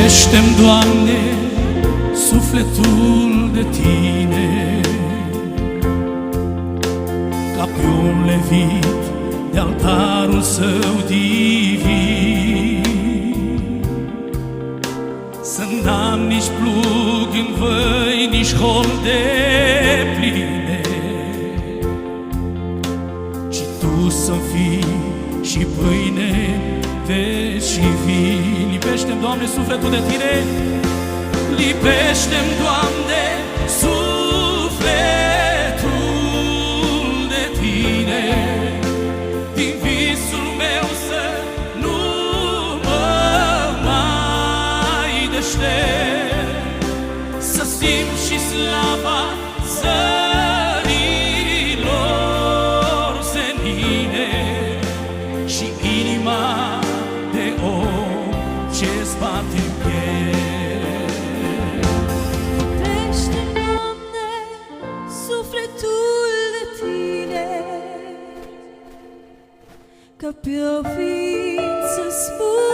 Lipește-mi, Doamne, sufletul de Tine, ca pe un levit de altarul Său divin. Să n-am nici plug în văi, nici holde pline, ci Tu să-mi fii și pâine, veci și vin. Lipește-mi, Doamne, sufletul de Tine, lipește-mi, Doamne, sufletul de Tine, din visul meu să nu mă mai deștept, să simt și slava zărilor senine și inima de om ce-ți bate în piept. Lipește-mi, Doamne, sufletul de Tine, ca pe o ființă spune